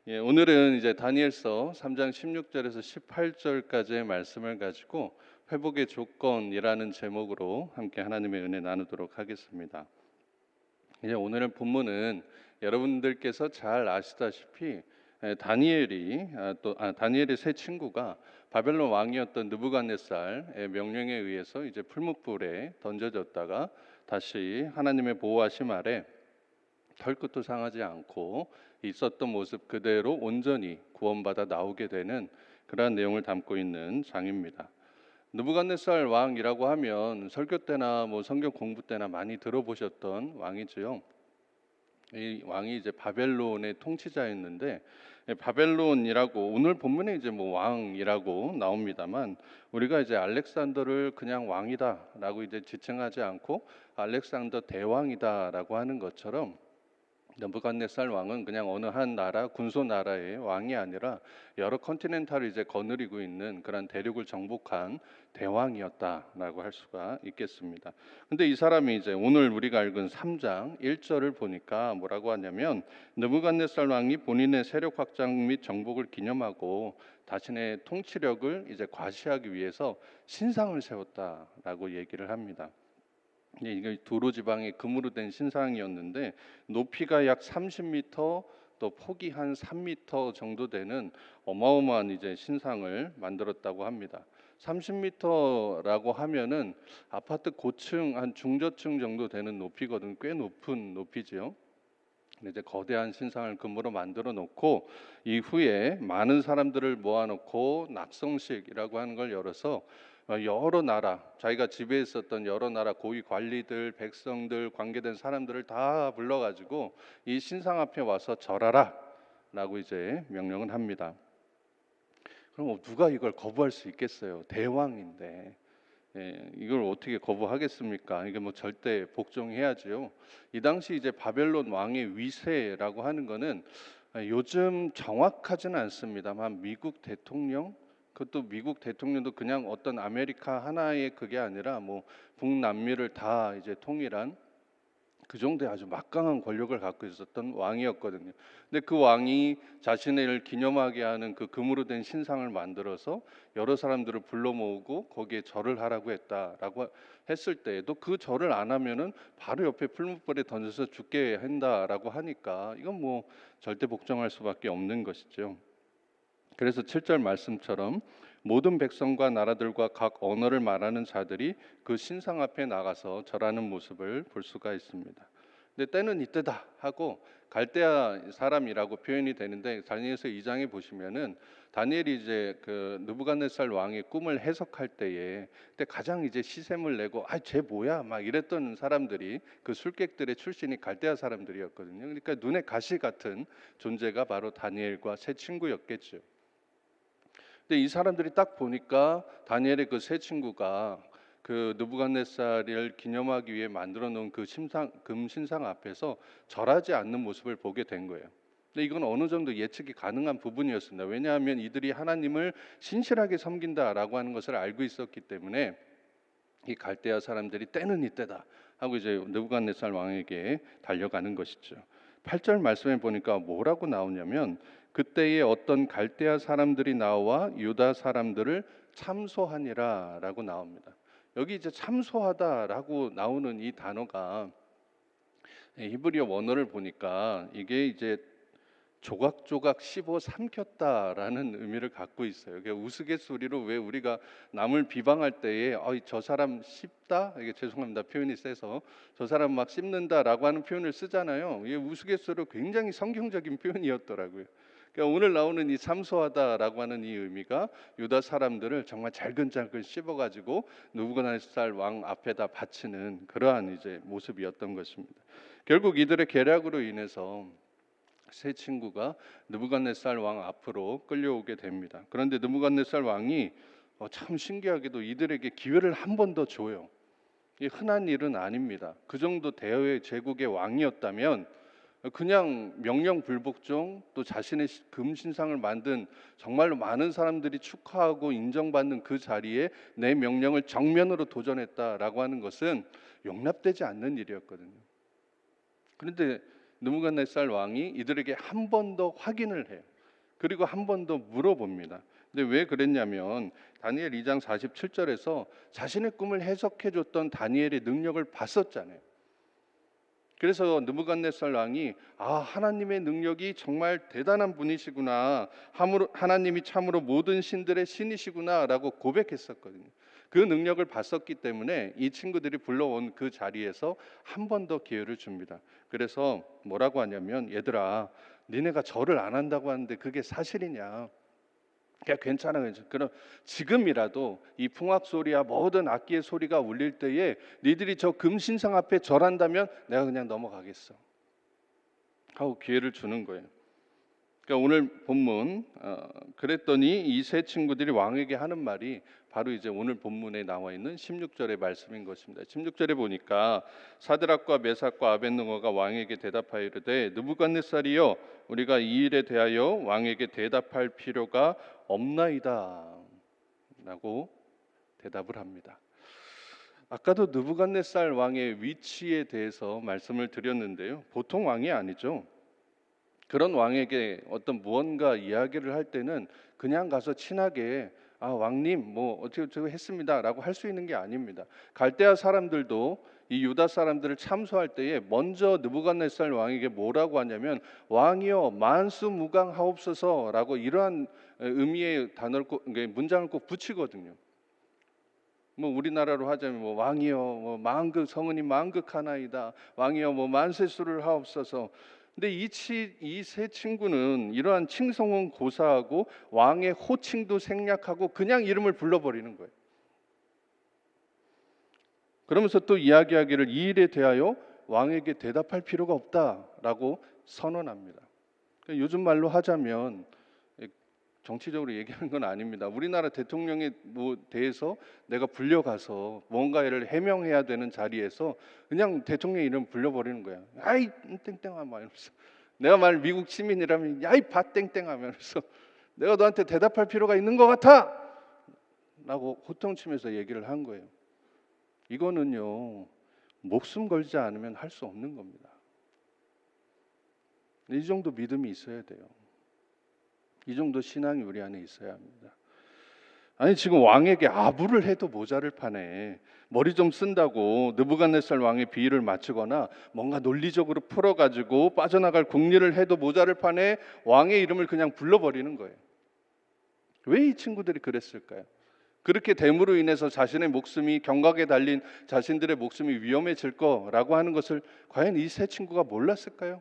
오늘은 이제 다니엘서 3장 16절에서 18절까지의 말씀을 가지고 회복의 조건이라는 제목으로 함께 하나님의 은혜 나누도록 하겠습니다. 이제 오늘 본문은 여러분들께서 잘 아시다시피 다니엘의 세 친구가 바벨론 왕이었던 느부갓네살의 명령에 의해서 이제 풀무불에 던져졌다가 다시 하나님의 보호하심 아래 털끝도 상하지 않고 있었던 모습 그대로 온전히 구원받아 나오게 되는 그러한 내용을 담고 있는 장입니다. 느부갓네살 왕이라고 하면 설교 때나 성경 공부 때나 많이 들어보셨던 왕이지요. 이 왕이 이제 바벨론의 통치자였는데, 바벨론이라고 오늘 본문에 이제 왕이라고 나옵니다만, 우리가 이제 알렉산더를 그냥 왕이다라고 이제 지칭하지 않고 알렉산더 대왕이다라고 하는 것처럼, 느부갓네살 왕은 그냥 어느 한 나라 군소 나라의 왕이 아니라 여러 컨티넨탈을 이제 거느리고 있는 그런 대륙을 정복한 대왕이었다라고 할 수가 있겠습니다. 근데 이 사람이 이제 오늘 우리가 읽은 3장 1절을 보니까 뭐라고 하냐면, 느부갓네살 왕이 본인의 세력 확장 및 정복을 기념하고 자신의 통치력을 이제 과시하기 위해서 신상을 세웠다라고 얘기를 합니다. 이게 두로 지방의 금으로 된 신상이었는데, 높이가 약 30m, 또 폭이 한 3m 정도 되는 어마어마한 이제 신상을 만들었다고 합니다. 30m라고 하면은 아파트 고층 한 중저층 정도 되는 높이거든. 꽤 높은 높이지요. 이제 거대한 신상을 금으로 만들어 놓고 이후에 많은 사람들을 모아놓고 낙성식이라고 하는 걸 열어서 여러 나라, 자기가 지배했었던 여러 나라 고위 관리들, 백성들, 관계된 사람들을 다 불러가지고 이 신상 앞에 와서 절하라 라고 이제 명령을 합니다. 그럼 누가 이걸 거부할 수 있겠어요? 대왕인데. 이걸 어떻게 거부하겠습니까? 이게 절대 복종해야지요. 이 당시 이제 바벨론 왕의 위세라고 하는 거는 요즘 정확하지는 않습니다만 미국 대통령, 그것도 미국 대통령도 그냥 어떤 아메리카 하나의 그게 아니라 북남미를 다 이제 통일한 그 정도의 아주 막강한 권력을 갖고 있었던 왕이었거든요. 근데 그 왕이 자신을 기념하게 하는 그 금으로 된 신상을 만들어서 여러 사람들을 불러 모으고 거기에 절을 하라고 했다라고 했을 때에도 그 절을 안 하면은 바로 옆에 풀무불에 던져서 죽게 한다라고 하니까 이건 절대 복종할 수밖에 없는 것이죠. 그래서 7절 말씀처럼 모든 백성과 나라들과 각 언어를 말하는 자들이 그 신상 앞에 나가서 절하는 모습을 볼 수가 있습니다. 근데 때는 이때다 하고 갈대아 사람이라고 표현이 되는데, 다니엘서 2장에 보시면은 다니엘이 이제 그 느부갓네살 왕의 꿈을 해석할 때에 그때 가장 이제 시샘을 내고 쟤 뭐야 막 이랬던 사람들이 그 술객들의 출신이 갈대아 사람들이었거든요. 그러니까 눈에 가시 같은 존재가 바로 다니엘과 세 친구였겠죠. 근데 이 사람들이 딱 보니까 다니엘의 그 세 친구가 그 느부갓네살을 기념하기 위해 만들어 놓은 그 금신상 앞에서 절하지 않는 모습을 보게 된 거예요. 근데 이건 어느 정도 예측이 가능한 부분이었습니다. 왜냐하면 이들이 하나님을 신실하게 섬긴다라고 하는 것을 알고 있었기 때문에 이 갈대아 사람들이 때는 이때다 하고 이제 느부갓네살 왕에게 달려가는 것이죠. 8절 말씀에 보니까 뭐라고 나오냐면, 그때에 어떤 갈대아 사람들이 나와 유다 사람들을 참소하니라라고 나옵니다. 여기 이제 참소하다라고 나오는 이 단어가 히브리어 원어를 보니까 이게 이제 조각조각 씹어 삼켰다라는 의미를 갖고 있어요. 이게 우스갯소리로 왜 우리가 남을 비방할 때에 저 사람 씹다, 이게 죄송합니다 표현이 세서 저 사람 막 씹는다라고 하는 표현을 쓰잖아요. 이게 우스갯소리로 굉장히 성경적인 표현이었더라고요. 그러니까 오늘 나오는 이 참소하다라고 하는 이 의미가 유다 사람들을 정말 잘근잘근 씹어가지고 느부갓네살 왕 앞에다 바치는 그러한 이제 모습이었던 것입니다. 결국 이들의 계략으로 인해서 세 친구가 느부갓네살 왕 앞으로 끌려오게 됩니다. 그런데 느부갓네살 왕이 참 신기하게도 이들에게 기회를 한 번 더 줘요. 이 흔한 일은 아닙니다. 그 정도 대의 제국의 왕이었다면 그냥 명령 불복종, 또 자신의 금신상을 만든 정말로 많은 사람들이 축하하고 인정받는 그 자리에 내 명령을 정면으로 도전했다라고 하는 것은 용납되지 않는 일이었거든요. 그런데 느부갓네살 왕이 이들에게 한 번 더 확인을 해요. 그리고 한 번 더 물어봅니다. 근데 왜 그랬냐면 다니엘 2장 47절에서 자신의 꿈을 해석해 줬던 다니엘의 능력을 봤었잖아요. 그래서 느부갓네살 왕이 하나님의 능력이 정말 대단한 분이시구나, 하나님이 참으로 모든 신들의 신이시구나라고 고백했었거든요. 그 능력을 봤었기 때문에 이 친구들이 불러온 그 자리에서 한 번 더 기회를 줍니다. 그래서 뭐라고 하냐면, 얘들아, 니네가 절을 안 한다고 하는데 그게 사실이냐? 야, 괜찮아. 그럼 지금이라도 이 풍악 소리야 모든 악기의 소리가 울릴 때에 니들이 저 금신상 앞에 절한다면 내가 그냥 넘어가겠어 하고 기회를 주는 거예요. 그러니까 오늘 본문 그랬더니 이 세 친구들이 왕에게 하는 말이 바로 이제 오늘 본문에 나와 있는 16절의 말씀인 것입니다. 16절에 보니까 사드락과 메삭과 아벳느고가 왕에게 대답하여 이르되, 느부갓네살이여, 우리가 이 일에 대하여 왕에게 대답할 필요가 없나이다 라고 대답을 합니다. 아까도 느부갓네살 왕의 위치에 대해서 말씀을 드렸는데요, 보통 왕이 아니죠. 그런 왕에게 어떤 무언가 이야기를 할 때는 그냥 가서 친하게 왕님 뭐 어쩌고 했습니다라고 할 수 있는 게 아닙니다. 갈대아 사람들도 이 유다 사람들을 참소할 때에 먼저 느부갓네살 왕에게 뭐라고 하냐면, 왕이여 만수무강하옵소서라고 이러한 의미의 단어를 문장을 꼭 붙이거든요. 뭐 우리나라로 하자면 뭐 왕이여 뭐 만극 성은이 만극하나이다, 왕이여 뭐 만세수를 하옵소서. 근데 이 세 친구는 이러한 칭송은 고사하고 왕의 호칭도 생략하고 그냥 이름을 불러버리는 거예요. 그러면서 또 이야기하기를 이 일에 대하여 왕에게 대답할 필요가 없다라고 선언합니다. 그러니까 요즘 말로 하자면, 정치적으로 얘기하는 건 아닙니다. 우리나라 대통령에 대해서 내가 불려가서 뭔가를 해명해야 되는 자리에서 그냥 대통령 이름 불려버리는 거야. 아이 땡땡아 막 이러면서, 내가 만약 미국 시민이라면 야이 밭 땡땡 하면서 내가 너한테 대답할 필요가 있는 것 같아 라고 호통치면서 얘기를 한 거예요. 이거는요, 목숨 걸지 않으면 할 수 없는 겁니다. 이 정도 믿음이 있어야 돼요. 이 정도 신앙이 우리 안에 있어야 합니다. 아니 지금 왕에게 아부를 해도 모자를 파네. 머리 좀 쓴다고 느부갓네살 왕의 비위를 맞추거나 뭔가 논리적으로 풀어가지고 빠져나갈 궁리를 해도 모자를 파네. 왕의 이름을 그냥 불러버리는 거예요. 왜 이 친구들이 그랬을까요? 그렇게 됨으로 인해서 자신의 목숨이, 경각에 달린 자신들의 목숨이 위험해질 거라고 하는 것을 과연 이 세 친구가 몰랐을까요?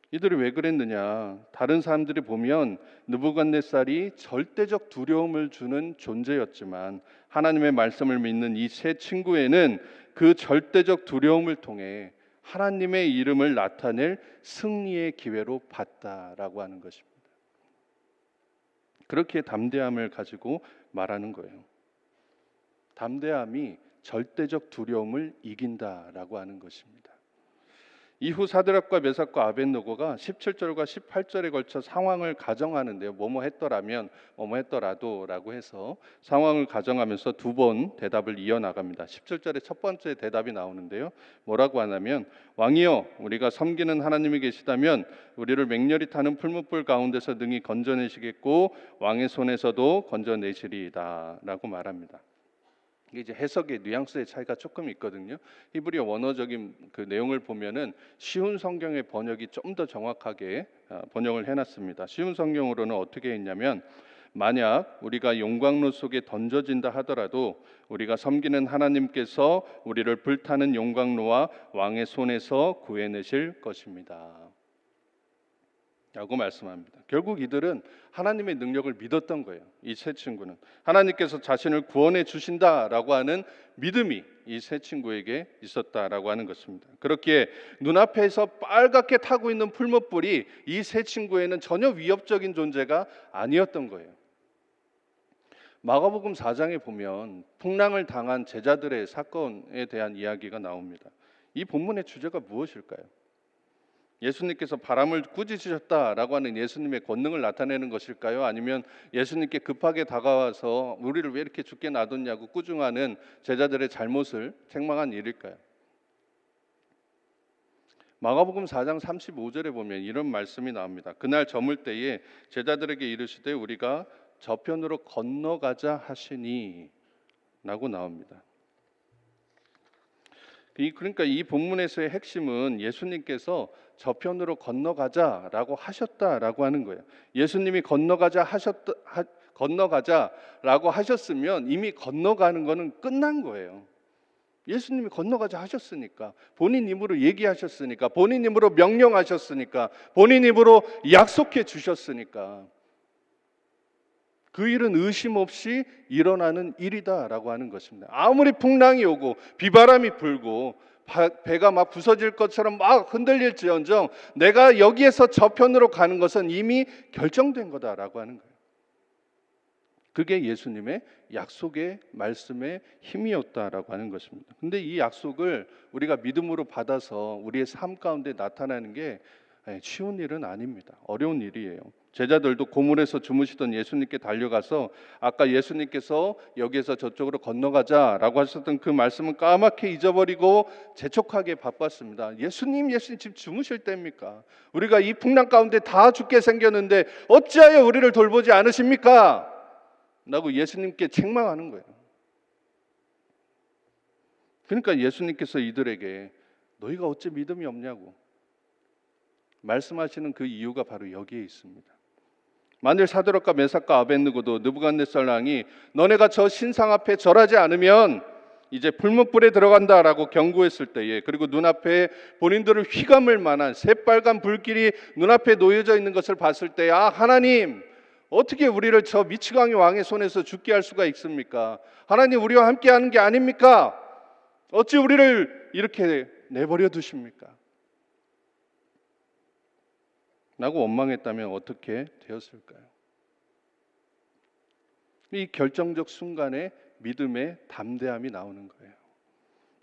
이들이 왜 그랬느냐? 다른 사람들이 보면 느부갓네살이 절대적 두려움을 주는 존재였지만 하나님의 말씀을 믿는 이 세 친구에는 그 절대적 두려움을 통해 하나님의 이름을 나타낼 승리의 기회로 봤다라고 하는 것입니다. 그렇게 담대함을 가지고 말하는 거예요. 담대함이 절대적 두려움을 이긴다라고 하는 것입니다. 이후 사드락과 메삭과 아벳느고가 17절과 18절에 걸쳐 상황을 가정하는데요. 뭐뭐 했더라면, 뭐뭐 했더라도라고 해서 상황을 가정하면서 두 번 대답을 이어나갑니다. 17절에 첫 번째 대답이 나오는데요. 뭐라고 하냐면, 왕이여, 우리가 섬기는 하나님이 계시다면 우리를 맹렬히 타는 풀무불 가운데서 능히 건져내시겠고 왕의 손에서도 건져내시리이다 라고 말합니다. 이게 이제 해석의 뉘앙스의 차이가 조금 있거든요. 히브리어 원어적인 그 내용을 보면은 쉬운 성경의 번역이 좀 더 정확하게 번역을 해놨습니다. 쉬운 성경으로는 어떻게 했냐면, 만약 우리가 용광로 속에 던져진다 하더라도 우리가 섬기는 하나님께서 우리를 불타는 용광로와 왕의 손에서 구해내실 것입니다 라고 말씀합니다. 결국 이들은 하나님의 능력을 믿었던 거예요. 이 세 친구는 하나님께서 자신을 구원해 주신다라고 하는 믿음이 이 세 친구에게 있었다라고 하는 것입니다. 그렇기에 눈앞에서 빨갛게 타고 있는 풀무불이 이 세 친구에는 전혀 위협적인 존재가 아니었던 거예요. 마가복음 4장에 보면 풍랑을 당한 제자들의 사건에 대한 이야기가 나옵니다. 이 본문의 주제가 무엇일까요? 예수님께서 바람을 꾸짖으셨다라고 하는 예수님의 권능을 나타내는 것일까요? 아니면 예수님께 급하게 다가와서 우리를 왜 이렇게 죽게 놔뒀냐고 꾸중하는 제자들의 잘못을 책망한 일일까요? 마가복음 4장 35절에 보면 이런 말씀이 나옵니다. 그날 저물 때에 제자들에게 이르시되 우리가 저편으로 건너가자 하시니 라고 나옵니다. 그러니까 이 본문에서의 핵심은 예수님께서 저편으로 건너가자라고 하셨다라고 하는 거예요. 예수님이 건너가자라고 하셨으면 이미 건너가는 거는 끝난 거예요. 예수님이 건너가자 하셨으니까, 본인 입으로 얘기하셨으니까, 본인 입으로 명령하셨으니까, 본인 입으로 약속해 주셨으니까 그 일은 의심 없이 일어나는 일이다라고 하는 것입니다. 아무리 풍랑이 오고 비바람이 불고 배가 막 부서질 것처럼 막 흔들릴지언정 내가 여기에서 저편으로 가는 것은 이미 결정된 거다라고 하는 거예요. 그게 예수님의 약속의 말씀의 힘이었다라고 하는 것입니다. 근데 이 약속을 우리가 믿음으로 받아서 우리의 삶 가운데 나타나는 게 쉬운 일은 아닙니다. 어려운 일이에요. 제자들도 고물에서 주무시던 예수님께 달려가서 아까 예수님께서 여기에서 저쪽으로 건너가자라고 하셨던 그 말씀은 까맣게 잊어버리고 재촉하게 바빴습니다. 예수님 지금 주무실 때입니까? 우리가 이 풍랑 가운데 다 죽게 생겼는데 어찌하여 우리를 돌보지 않으십니까? 라고 예수님께 책망하는 거예요. 그러니까 예수님께서 이들에게 너희가 어찌 믿음이 없냐고 말씀하시는 그 이유가 바로 여기에 있습니다. 만일 사드락과 메삭과 아벳느고도 느부갓네살 왕이 너네가 저 신상 앞에 절하지 않으면 이제 불못불에 들어간다라고 경고했을 때에, 그리고 눈앞에 본인들을 휘감을 만한 새빨간 불길이 눈앞에 놓여져 있는 것을 봤을 때, 아 하나님 어떻게 우리를 저 미치광이 왕의 손에서 죽게 할 수가 있습니까? 하나님 우리와 함께 하는 게 아닙니까? 어찌 우리를 이렇게 내버려 두십니까? 라고 원망했다면 어떻게 되었을까요? 이 결정적 순간에 믿음의 담대함이 나오는 거예요.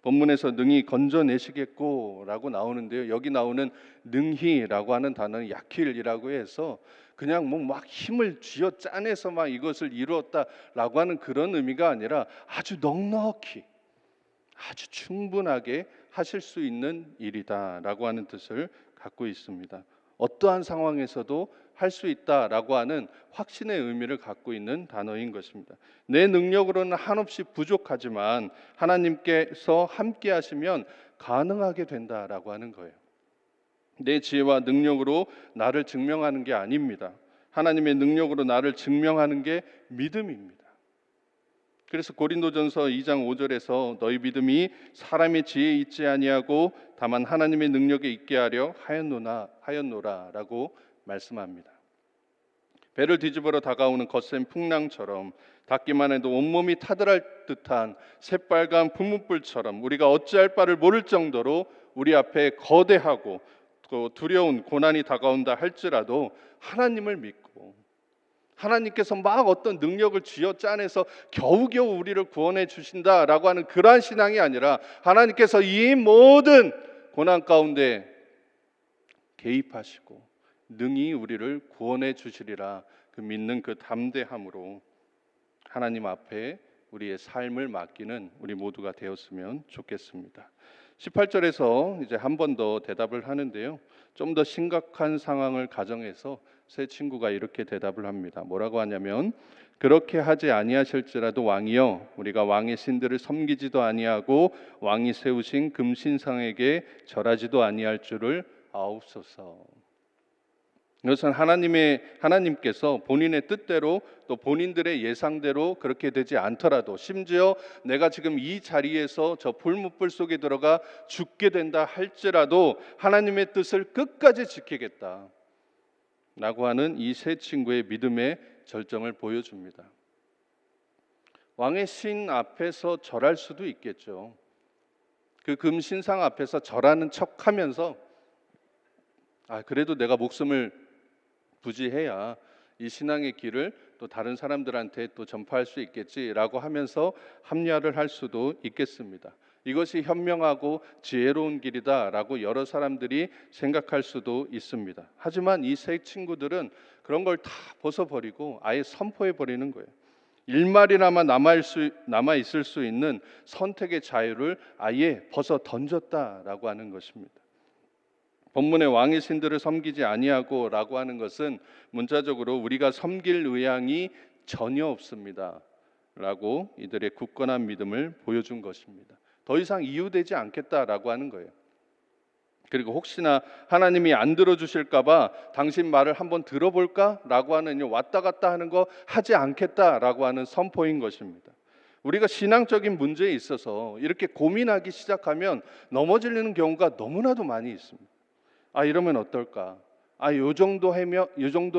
본문에서 능히 건져내시겠고 라고 나오는데요, 여기 나오는 능히라고 하는 단어는 야킬이라고 해서 그냥 뭐 막 힘을 쥐어 짜내서 막 이것을 이루었다라고 하는 그런 의미가 아니라 아주 넉넉히, 아주 충분하게 하실 수 있는 일이다라고 하는 뜻을 갖고 있습니다. 어떠한 상황에서도 할 수 있다라고 하는 확신의 의미를 갖고 있는 단어인 것입니다. 내 능력으로는 한없이 부족하지만 하나님께서 함께 하시면 가능하게 된다라고 하는 거예요. 내 지혜와 능력으로 나를 증명하는 게 아닙니다. 하나님의 능력으로 나를 증명하는 게 믿음입니다. 그래서 고린도전서 2장 5절에서 너희 믿음이 사람의 지혜에 있지 아니하고 다만 하나님의 능력에 있게 하려 하였노라라고 말씀합니다. 배를 뒤집으러 다가오는 거센 풍랑처럼 닿기만 해도 온몸이 타들할 듯한 새빨간 불문불처럼 우리가 어찌할 바를 모를 정도로 우리 앞에 거대하고 또 두려운 고난이 다가온다 할지라도 하나님을 믿고 하나님께서 막 어떤 능력을 쥐어짜내서 겨우겨우 우리를 구원해 주신다라고 하는 그러한 신앙이 아니라 하나님께서 이 모든 고난 가운데 개입하시고 능히 우리를 구원해 주시리라 그 믿는 그 담대함으로 하나님 앞에 우리의 삶을 맡기는 우리 모두가 되었으면 좋겠습니다. 18절에서 이제 한 번 더 대답을 하는데요, 좀 더 심각한 상황을 가정해서 세 친구가 이렇게 대답을 합니다. 뭐라고 하냐면 그렇게 하지 아니하실지라도 왕이여 우리가 왕의 신들을 섬기지도 아니하고 왕이 세우신 금신상에게 절하지도 아니할 줄을 아옵소서. 이것은 하나님께서 본인의 뜻대로 또 본인들의 예상대로 그렇게 되지 않더라도 심지어 내가 지금 이 자리에서 저 불못불 속에 들어가 죽게 된다 할지라도 하나님의 뜻을 끝까지 지키겠다 라고 하는 이 세 친구의 믿음의 절정을 보여줍니다. 왕의 신 앞에서 절할 수도 있겠죠. 그 금신상 앞에서 절하는 척하면서 그래도 내가 목숨을 부지해야 이 신앙의 길을 또 다른 사람들한테 또 전파할 수 있겠지라고 하면서 합리화를 할 수도 있겠습니다. 이것이 현명하고 지혜로운 길이다라고 여러 사람들이 생각할 수도 있습니다. 하지만 이 세 친구들은 그런 걸 다 벗어버리고 아예 선포해버리는 거예요. 일말이나마 남아있을 수 있는 선택의 자유를 아예 벗어 던졌다라고 하는 것입니다. 본문의 왕의 신들을 섬기지 아니하고라고 하는 것은 문자적으로 우리가 섬길 의향이 전혀 없습니다라고 이들의 굳건한 믿음을 보여준 것입니다. 더 이상 이유되지 않겠다라고 하는 거예요. 그리고 혹시나 하나님이 안 들어주실까봐 당신 말을 한번 들어볼까라고 하는 왔다 갔다 하는 거 하지 않겠다라고 하는 선포인 것입니다. 우리가 신앙적인 문제에 있어서 이렇게 고민하기 시작하면 넘어지는 경우가 너무나도 많이 있습니다. 이러면 어떨까? 요 정도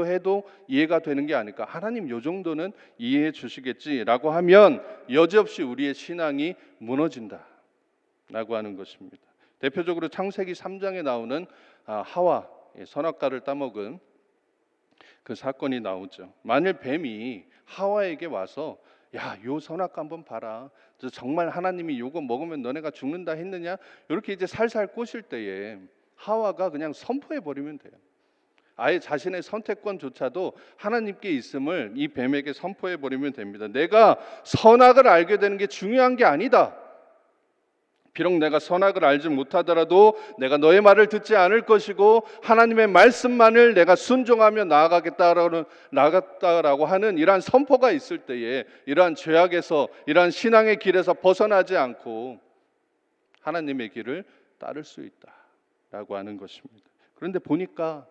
해도 이해가 되는 게 아닐까? 하나님 요 정도는 이해해 주시겠지라고 하면 여지없이 우리의 신앙이 무너진다라고 하는 것입니다. 대표적으로 창세기 3장에 나오는 하와 선악과를 따먹은 그 사건이 나오죠. 만일 뱀이 하와에게 와서 요 선악과 한번 봐라. 정말 하나님이 요거 먹으면 너네가 죽는다 했느냐? 이렇게 이제 살살 꼬실 때에 하와가 그냥 선포해 버리면 돼요. 아예 자신의 선택권조차도 하나님께 있음을 이 뱀에게 선포해 버리면 됩니다. 내가 선악을 알게 되는 게 중요한 게 아니다. 비록 내가 선악을 알지 못하더라도 내가 너의 말을 듣지 않을 것이고 하나님의 말씀만을 내가 순종하며 나아가겠다라고 하는 이러한 선포가 있을 때에 이러한 죄악에서 이러한 신앙의 길에서 벗어나지 않고 하나님의 길을 따를 수 있다라고 하는 것입니다. 그런데 보니까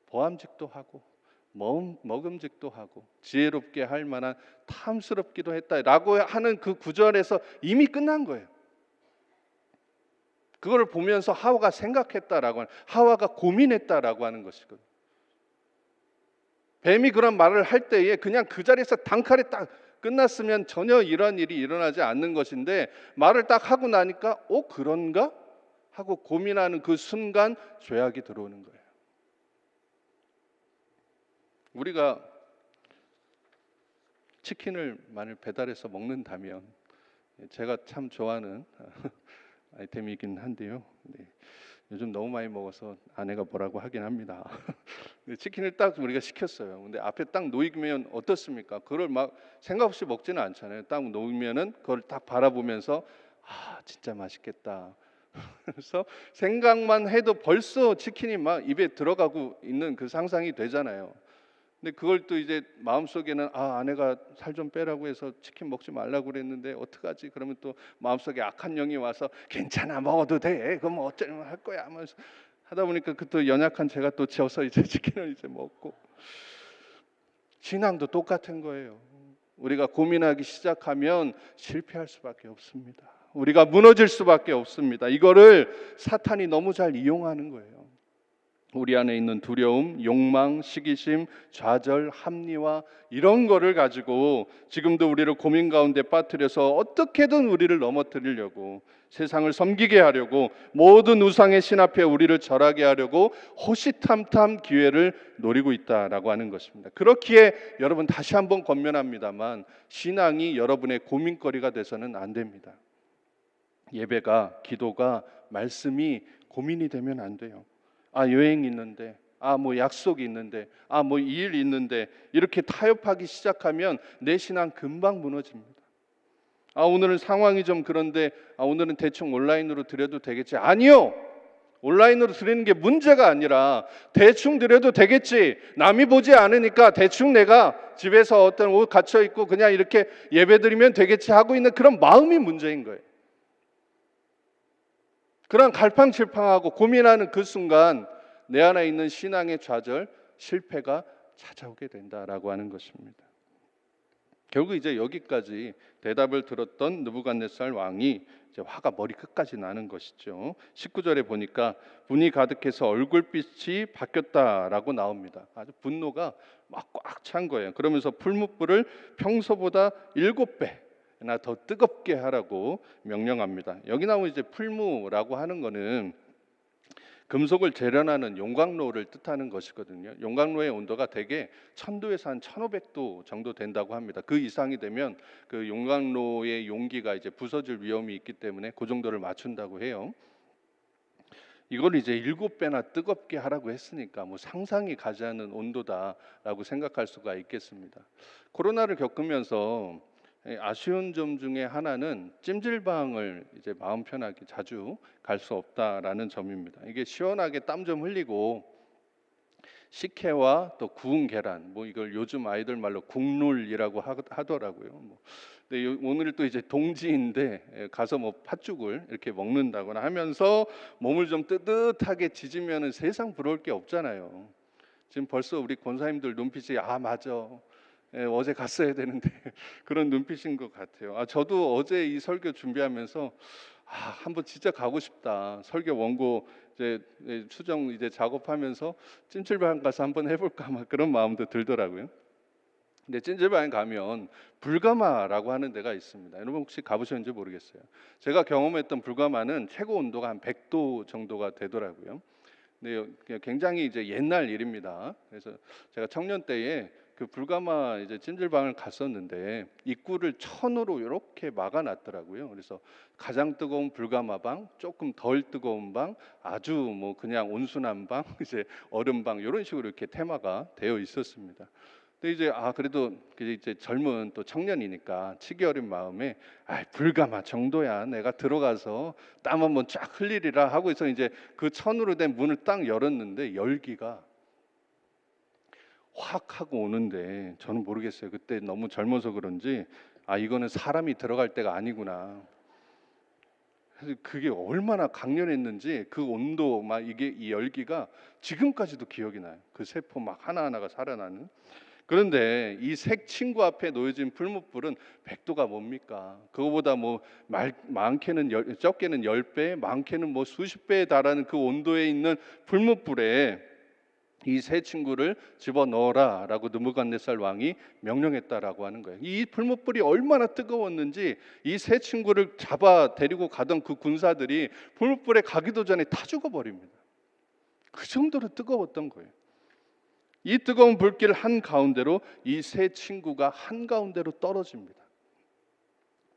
보암직도 하고 먹음직도 하고 지혜롭게 할 만한 탐스럽기도 했다라고 하는 그 구절에서 이미 끝난 거예요. 그걸 보면서 하와가 생각했다라고 하는, 하와가 고민했다라고 하는 것이거든요. 뱀이 그런 말을 할 때에 그냥 그 자리에서 단칼에 딱 끝났으면 전혀 이런 일이 일어나지 않는 것인데 말을 딱 하고 나니까 그런가? 하고 고민하는 그 순간 죄악이 들어오는 거예요. 우리가 치킨을 만일 배달해서 먹는다면 제가 참 좋아하는 아이템이긴 한데요. 요즘 너무 많이 먹어서 아내가 뭐라고 하긴 합니다. 치킨을 딱 우리가 시켰어요. 근데 앞에 딱 놓이면 어떻습니까? 그걸 막 생각 없이 먹지는 않잖아요. 딱 놓이면은 그걸 딱 바라보면서 진짜 맛있겠다. 그래서 생각만 해도 벌써 치킨이 막 입에 들어가고 있는 그 상상이 되잖아요. 근데 그걸 또 이제 마음속에는 아내가 살 좀 빼라고 해서 치킨 먹지 말라고 그랬는데 어떡하지? 그러면 또 마음속에 악한 영이 와서 괜찮아 먹어도 돼. 그럼 어쩌면 할 거야 하면서 하다 보니까 그 또 연약한 제가 또 지어서 이제 치킨을 이제 먹고. 신앙도 똑같은 거예요. 우리가 고민하기 시작하면 실패할 수밖에 없습니다. 우리가 무너질 수밖에 없습니다. 이거를 사탄이 너무 잘 이용하는 거예요. 우리 안에 있는 두려움, 욕망, 시기심, 좌절, 합리화 이런 거를 가지고 지금도 우리를 고민 가운데 빠뜨려서 어떻게든 우리를 넘어뜨리려고 세상을 섬기게 하려고 모든 우상의 신 앞에 우리를 절하게 하려고 호시탐탐 기회를 노리고 있다라고 하는 것입니다. 그렇기에 여러분 다시 한번 권면합니다만 신앙이 여러분의 고민거리가 돼서는 안 됩니다. 예배가, 기도가, 말씀이 고민이 되면 안 돼요. 여행 있는데, 뭐 약속이 있는데, 뭐 일 있는데 이렇게 타협하기 시작하면 내 신앙 금방 무너집니다. 오늘은 상황이 좀 그런데 오늘은 대충 온라인으로 드려도 되겠지? 아니요. 온라인으로 드리는 게 문제가 아니라 대충 드려도 되겠지. 남이 보지 않으니까 대충 내가 집에서 어떤 옷 갇혀 있고 그냥 이렇게 예배 드리면 되겠지 하고 있는 그런 마음이 문제인 거예요. 그런 갈팡질팡하고 고민하는 그 순간 내 안에 있는 신앙의 좌절, 실패가 찾아오게 된다라고 하는 것입니다. 결국 이제 여기까지 대답을 들었던 느부갓네살 왕이 이제 화가 머리 끝까지 나는 것이죠. 19절에 보니까 분이 가득해서 얼굴빛이 바뀌었다라고 나옵니다. 아주 분노가 막 꽉 찬 거예요. 그러면서 풀무불을 평소보다 7배나 더 뜨겁게 하라고 명령합니다. 여기 나오는 이제 풀무라고 하는 거는 금속을 재련하는 용광로를 뜻하는 것이거든요. 용광로의 온도가 대개 1000도에서 한 1500도 정도 된다고 합니다. 그 이상이 되면 그 용광로의 용기가 이제 부서질 위험이 있기 때문에 그 정도를 맞춘다고 해요. 이걸 이제 7배나 뜨겁게 하라고 했으니까 뭐 상상이 가지 않는 온도다라고 생각할 수가 있겠습니다. 코로나를 겪으면서 아쉬운 점 중에 하나는 찜질방을 이제 마음 편하게 자주 갈 수 없다라는 점입니다. 이게 시원하게 땀 좀 흘리고 식혜와 또 구운 계란, 뭐 이걸 요즘 아이들 말로 국룰이라고 하더라고요. 근데 오늘 또 이제 동지인데 가서 뭐 팥죽을 이렇게 먹는다거나 하면서 몸을 좀 뜨뜻하게 지지면은 세상 부러울 게 없잖아요. 지금 벌써 우리 권사님들 눈빛이 맞아. 어제 갔어야 되는데 그런 눈빛인 것 같아요. 저도 어제 이 설교 준비하면서 한번 진짜 가고 싶다. 설교 원고 이제 수정 이제 작업하면서 찜질방 가서 한번 해볼까 막 그런 마음도 들더라고요. 근데 찜질방에 가면 불가마라고 하는 데가 있습니다. 여러분 혹시 가보셨는지 모르겠어요. 제가 경험했던 불가마는 최고 온도가 한 100도 정도가 되더라고요. 근데 굉장히 이제 옛날 일입니다. 그래서 제가 청년 때에 그 불가마 이제 찜질방을 갔었는데 입구를 천으로 이렇게 막아놨더라고요. 그래서 가장 뜨거운 불가마 방, 조금 덜 뜨거운 방, 아주 뭐 그냥 온순한 방, 이제 얼음 방 이런 식으로 이렇게 테마가 되어 있었습니다. 근데 이제 그래도 이제 젊은 또 청년이니까 치기 어린 마음에 불가마 정도야 내가 들어가서 땀 한번 쫙 흘리리라 하고 있어 이제 그 천으로 된 문을 딱 열었는데 열기가 확 하고 오는데 저는 모르겠어요. 그때 너무 젊어서 그런지 이거는 사람이 들어갈 때가 아니구나. 그래서 그게 얼마나 강렬했는지 그 온도 막 이게 이 열기가 지금까지도 기억이 나요. 그 세포 막 하나하나가 살아나는. 그런데 이 색 친구 앞에 놓여진 풀무불은 100도가 뭡니까? 그거보다 뭐 많게는 적게는 10배, 많게는 뭐 수십 배에 달하는 그 온도에 있는 풀무불에 이 새 친구를 집어넣어라라고 느부갓네살 왕이 명령했다라고 하는 거예요. 이 풀무불이 얼마나 뜨거웠는지 이 새 친구를 잡아 데리고 가던 그 군사들이 풀무불에 가기도 전에 다 죽어버립니다. 그 정도로 뜨거웠던 거예요. 이 뜨거운 불길 한가운데로 이 새 친구가 한가운데로 떨어집니다.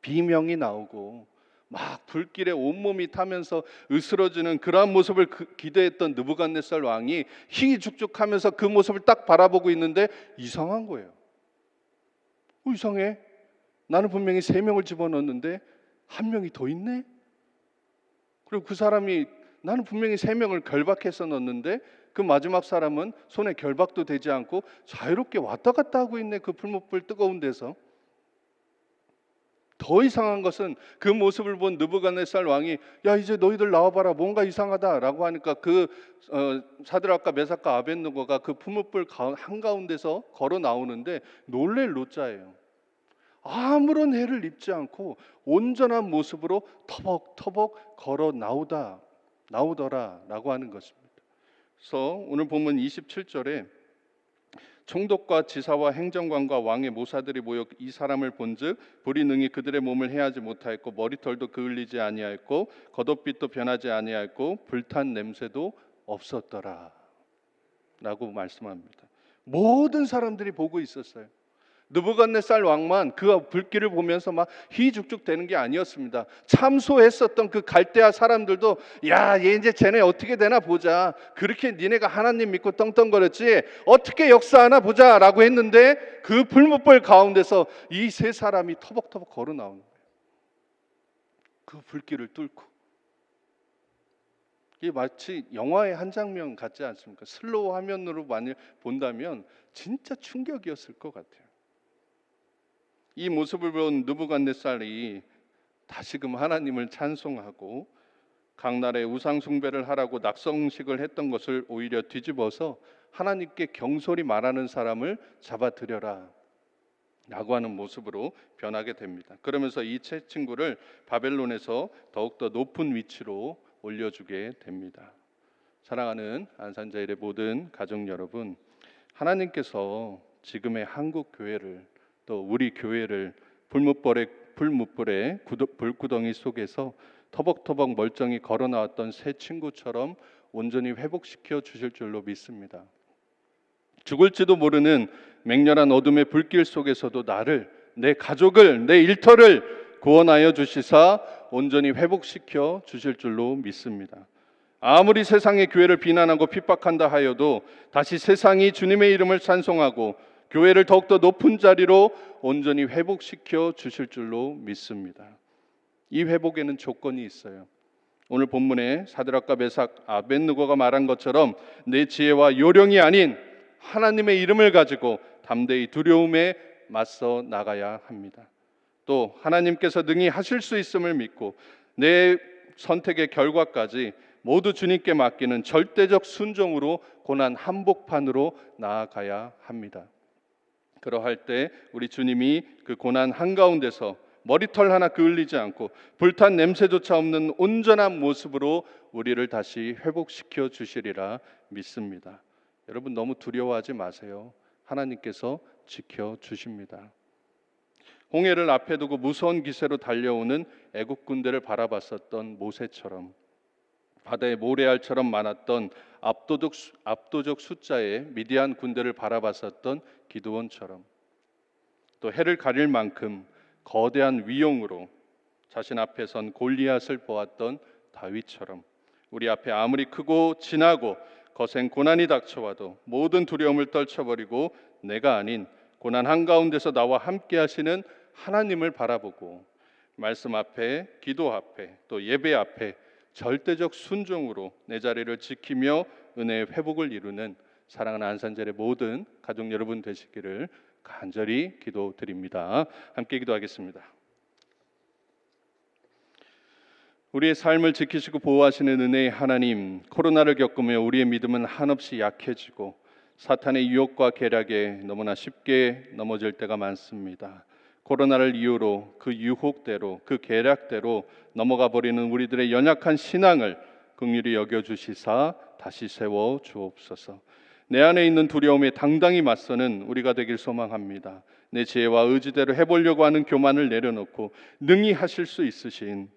비명이 나오고 막 불길에 온몸이 타면서 으스러지는 그러한 모습을 기대했던 느부갓네살 왕이 희죽죽하면서 그 모습을 딱 바라보고 있는데 이상한 거예요. 이상해. 나는 분명히 3명을 집어넣었는데 1명이 더 있네. 그리고 그 사람이 나는 분명히 3명을 결박해서 넣었는데 그 마지막 사람은 손에 결박도 되지 않고 자유롭게 왔다 갔다 하고 있네. 그 풀무불 뜨거운 데서. 더 이상한 것은 그 모습을 본 느부갓네살 왕이 이제 너희들 나와봐라 뭔가 이상하다라고 하니까 그 사드락과 메삭과 아벳느고가 그 풀무불 한가운데서 걸어 나오는데 놀랄 노자예요. 아무런 해를 입지 않고 온전한 모습으로 터벅터벅 걸어 나오더라라고 하는 것입니다. 그래서 오늘 본문 27절에 총독과 지사와 행정관과 왕의 모사들이 모여 이 사람을 본즉 불이 능히 그들의 몸을 해하지 못하였고 머리털도 그을리지 아니하였고 겉옷빛도 변하지 아니하였고 불탄 냄새도 없었더라 라고 말씀합니다. 모든 사람들이 보고 있었어요. 느부갓네살 왕만 그 불길을 보면서 막 희죽죽 되는 게 아니었습니다. 참소했었던 그 갈대아 사람들도 얘 이제 쟤네 어떻게 되나 보자. 그렇게 니네가 하나님 믿고 떵떵거렸지 어떻게 역사하나 보자 라고 했는데 그 불무불 가운데서 이 3사람이 터벅터벅 걸어 나오는 거예요. 그 불길을 뚫고. 이게 마치 영화의 한 장면 같지 않습니까? 슬로우 화면으로 만일 본다면 진짜 충격이었을 것 같아요. 이 모습을 본 느부갓네살이 다시금 하나님을 찬송하고 각 나라에 우상 숭배를 하라고 낙성식을 했던 것을 오히려 뒤집어서 하나님께 경솔히 말하는 사람을 잡아들여라 라고 하는 모습으로 변하게 됩니다. 그러면서 이 새 친구를 바벨론에서 더욱더 높은 위치로 올려주게 됩니다. 사랑하는 안산자일의 모든 가족 여러분, 하나님께서 지금의 한국 교회를 또 우리 교회를 불무불의 불구덩이 속에서 터벅터벅 멀쩡히 걸어 나왔던 새 친구처럼 온전히 회복시켜 주실 줄로 믿습니다. 죽을지도 모르는 맹렬한 어둠의 불길 속에서도 나를, 내 가족을, 내 일터를 구원하여 주시사 온전히 회복시켜 주실 줄로 믿습니다. 아무리 세상의 교회를 비난하고 핍박한다 하여도 다시 세상이 주님의 이름을 찬송하고 교회를 더욱더 높은 자리로 온전히 회복시켜 주실 줄로 믿습니다. 이 회복에는 조건이 있어요. 오늘 본문에 사드락과 메삭, 아벳느고가 말한 것처럼 내 지혜와 요령이 아닌 하나님의 이름을 가지고 담대히 두려움에 맞서 나가야 합니다. 또 하나님께서 능히 하실 수 있음을 믿고 내 선택의 결과까지 모두 주님께 맡기는 절대적 순종으로 고난 한복판으로 나아가야 합니다. 그러할 때 우리 주님이 그 고난 한가운데서 머리털 하나 그을리지 않고 불탄 냄새조차 없는 온전한 모습으로 우리를 다시 회복시켜 주시리라 믿습니다. 여러분 너무 두려워하지 마세요. 하나님께서 지켜주십니다. 홍해를 앞에 두고 무서운 기세로 달려오는 애국 군대를 바라봤었던 모세처럼, 바다에 모래알처럼 많았던 압도적 숫자의 미디안 군대를 바라봤었던 기드온처럼, 또 해를 가릴 만큼 거대한 위용으로 자신 앞에 선 골리앗을 보았던 다윗처럼 우리 앞에 아무리 크고 진하고 거센 고난이 닥쳐와도 모든 두려움을 떨쳐버리고 내가 아닌 고난 한가운데서 나와 함께 하시는 하나님을 바라보고 말씀 앞에, 기도 앞에, 또 예배 앞에 절대적 순종으로 내 자리를 지키며 은혜의 회복을 이루는 사랑하는 안산절의 모든 가족 여러분 되시기를 간절히 기도드립니다. 함께 기도하겠습니다. 우리의 삶을 지키시고 보호하시는 은혜의 하나님, 코로나를 겪으며 우리의 믿음은 한없이 약해지고 사탄의 유혹과 계략에 너무나 쉽게 넘어질 때가 많습니다. 코로나를 이유로 그 유혹대로, 그 계략대로 넘어가 버리는 우리들의 연약한 신앙을 긍휼히 여겨주시사 다시 세워 주옵소서. 내 안에 있는 두려움에 당당히 맞서는 우리가 되길 소망합니다. 내 지혜와 의지대로 해보려고 하는 교만을 내려놓고 능히 하실 수 있으신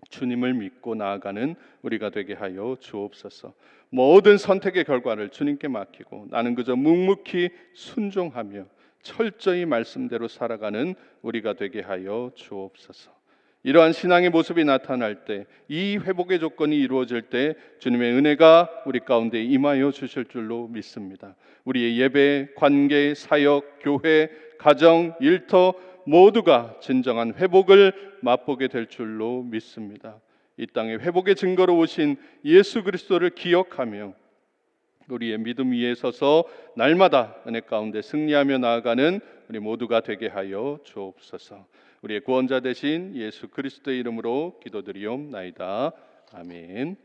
주님을 믿고 나아가는 우리가 되게 하여 주옵소서. 모든 선택의 결과를 주님께 맡기고 나는 그저 묵묵히 순종하며 철저히 말씀대로 살아가는 우리가 되게 하여 주옵소서. 이러한 신앙의 모습이 나타날 때, 이 회복의 조건이 이루어질 때 주님의 은혜가 우리 가운데 임하여 주실 줄로 믿습니다. 우리의 예배, 관계, 사역, 교회, 가정, 일터 모두가 진정한 회복을 맛보게 될 줄로 믿습니다. 이 땅에 회복의 증거로 오신 예수 그리스도를 기억하며 우리의 믿음 위에 서서 날마다 은혜 가운데 승리하며 나아가는 우리 모두가 되게 하여 주옵소서. 우리의 구원자 되신 예수 그리스도의 이름으로 기도드리옵나이다. 아멘.